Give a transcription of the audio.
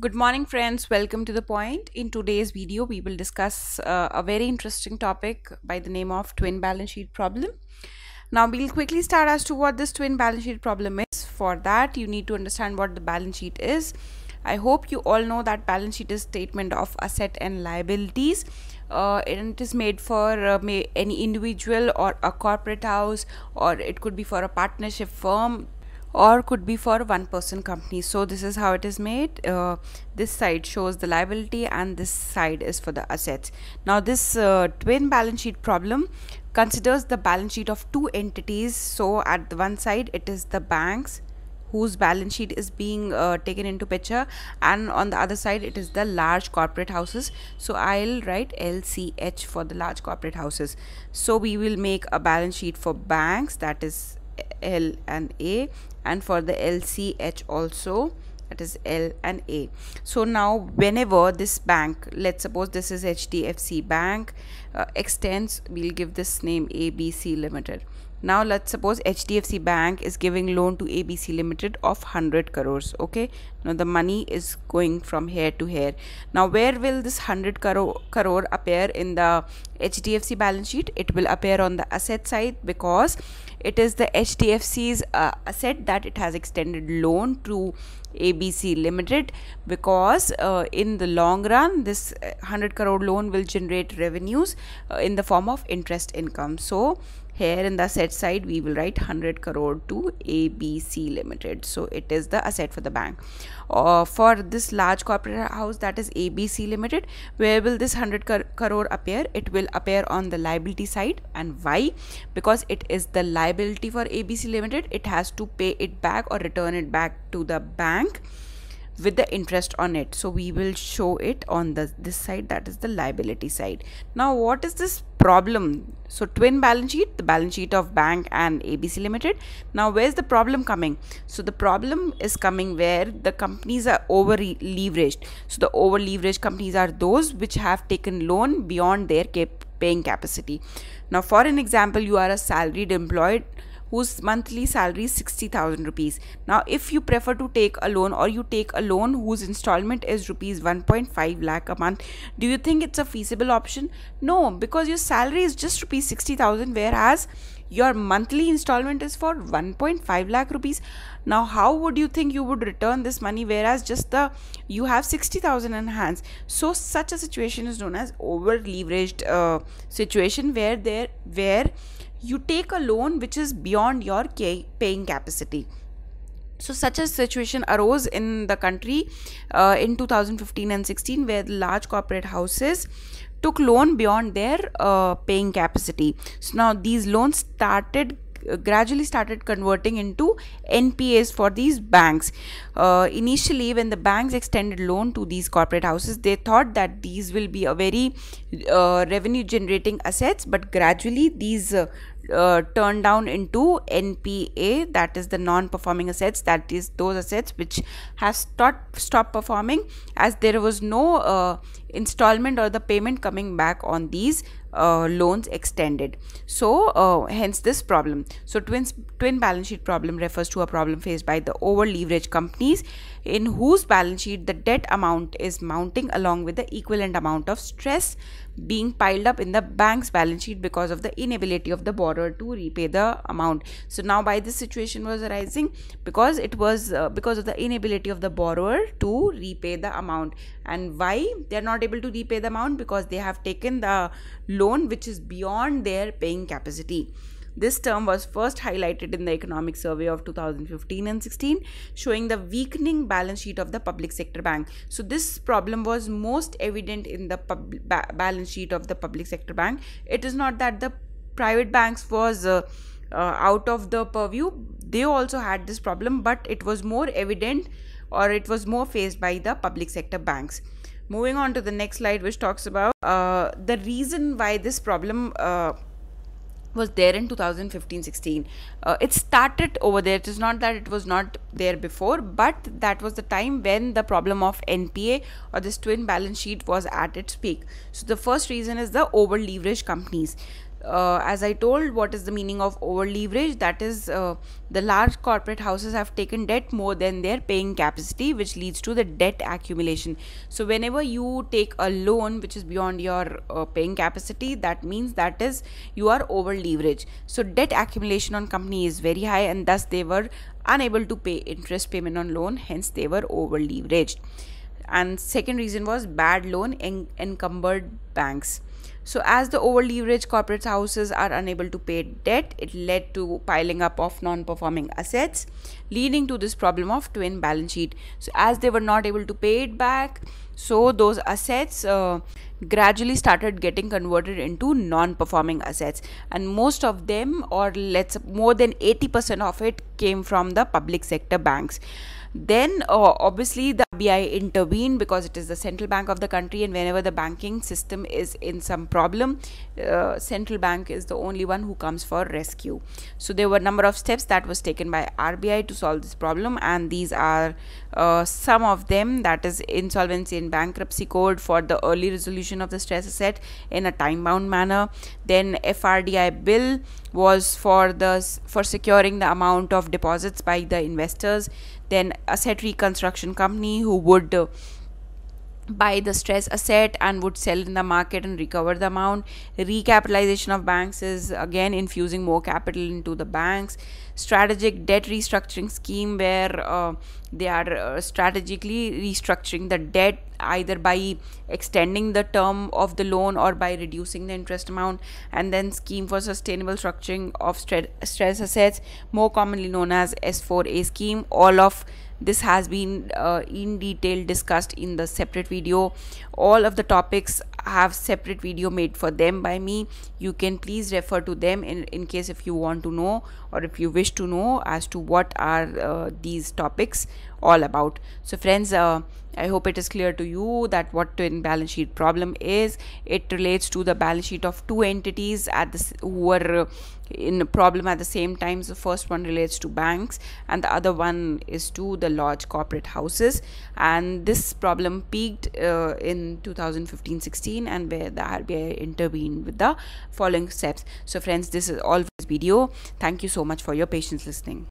Good morning, friends. Welcome to the point. In today's video, we will discuss a very interesting topic by the name of twin balance sheet problem. Now, we'll quickly start as to what this twin balance sheet problem is. For that, you need to understand what the balance sheet is. I hope you all know that balance sheet is statement of asset and liabilities. And it is made for any individual or a corporate house, or it could be for a partnership firm, or could be for one person company. So this is how it is made. This side shows the liability and this side is for the assets. Now this twin balance sheet problem considers the balance sheet of two entities. So at the one side it is the banks whose balance sheet is being taken into picture, and on the other side it is the large corporate houses. So I'll write LCH for the large corporate houses. So we will make a balance sheet for banks, that is L and A, and for the LCH also, that is L and A. So now whenever this bank, let's suppose this is HDFC Bank, extends, we'll give this name ABC Limited. Now let's suppose HDFC Bank is giving loan to ABC Limited of 100 crores. Okay, now the money is going from here to here. Now where will this 100 crore appear in the HDFC balance sheet? It will appear on the asset side, because it is the HDFC's asset that it has extended loan to ABC Limited, because in the long run this 100 crore loan will generate revenues in the form of interest income. So here in the asset side we will write 100 crore to ABC Limited. So it is the asset for the bank. For this large corporate house, that is ABC Limited, where will this 100 crore appear? It will appear on the liability side. And why? Because it is the liability for ABC Limited. It has to pay it back or return it back to the bank with the interest on it. So we will show it on this side, that is the liability side. Now what is this problem? So twin balance sheet, the balance sheet of bank and ABC Limited. Now where's the problem coming? So the problem is coming where the companies are over leveraged. So the over leveraged companies are those which have taken loan beyond their paying capacity. Now for an example, you are a salaried employed whose monthly salary is 60,000 rupees. Now if you prefer to take a loan, or you take a loan whose installment is rupees 1.5 lakh a month, do you think it's a feasible option? No, because your salary is just rupees 60,000, whereas your monthly installment is for 1.5 lakh rupees. Now how would you think you would return this money, whereas just you have 60,000 in hands? So such a situation is known as over leveraged situation, where you take a loan which is beyond your paying capacity. So such a situation arose in the country in 2015 and 16, where the large corporate houses took loan beyond their paying capacity. So now these loans gradually started converting into NPAs for these banks. Initially, when the banks extended loan to these corporate houses, they thought that these will be a very revenue generating assets, but gradually these turned down into NPA, that is the non-performing assets, that is those assets which have stopped performing, as there was no installment or the payment coming back on these loans extended. So hence this problem. So twin balance sheet problem refers to a problem faced by the over leveraged companies in whose balance sheet the debt amount is mounting along with the equivalent amount of stress being piled up in the bank's balance sheet because of the inability of the borrower to repay the amount. So now why this situation was arising? Because it was because of the inability of the borrower to repay the amount. And why they are not able to repay the amount? Because they have taken the loan which is beyond their paying capacity. This term was first highlighted in the economic survey of 2015 and 16, showing the weakening balance sheet of the public sector bank. So this problem was most evident in the balance sheet of the public sector bank. It is not that the private banks was out of the purview. They also had this problem, but it was more evident, or it was more faced by the public sector banks. Moving on to the next slide, which talks about the reason why this problem was there in 2015-16. It started over there. It is not that it was not there before, but that was the time when the problem of NPA, or this twin balance sheet, was at its peak. So the first reason is the over leveraged companies. As I told, what is the meaning of over leverage? That is, the large corporate houses have taken debt more than their paying capacity, which leads to the debt accumulation. So whenever you take a loan which is beyond your paying capacity, that means that is you are over leveraged. So debt accumulation on company is very high, and thus they were unable to pay interest payment on loan, hence they were over leveraged. And second reason was bad loan encumbered banks. So as the over leveraged corporate houses are unable to pay debt, it led to piling up of non-performing assets, leading to this problem of twin balance sheet. So as they were not able to pay it back, so those assets gradually started getting converted into non-performing assets, and most of them, or let's more than 80% of it, came from the public sector banks. Then obviously the RBI intervened, because it is the central bank of the country, and whenever the banking system is in some problem, central bank is the only one who comes for rescue. So there were a number of steps that was taken by RBI to solve this problem, and these are some of them. That is insolvency and bankruptcy code for the early resolution of the stress asset in a time bound manner. Then FRDI bill was for securing the amount of deposits by the investors. Then asset reconstruction company who would buy the stress asset and would sell in the market and recover the amount. Recapitalization of banks is again infusing more capital into the banks. Strategic debt restructuring scheme, where they are strategically restructuring the debt either by extending the term of the loan or by reducing the interest amount. And then scheme for sustainable structuring of stress assets, more commonly known as S4A scheme. All of this has been in detail discussed in the separate video. All of the topics have separate video made for them by me. You can please refer to them in case if you want to know, or if you wish to know as to what are these topics all about. So friends, I hope it is clear to you that what twin balance sheet problem is. It relates to the balance sheet of two entities who were in a problem at the same time. So first one relates to banks, and the other one is to the large corporate houses. And this problem peaked in 2015-16, and where the RBI intervened with the following steps. So friends, this is all for this video. Thank you so much for your patience listening.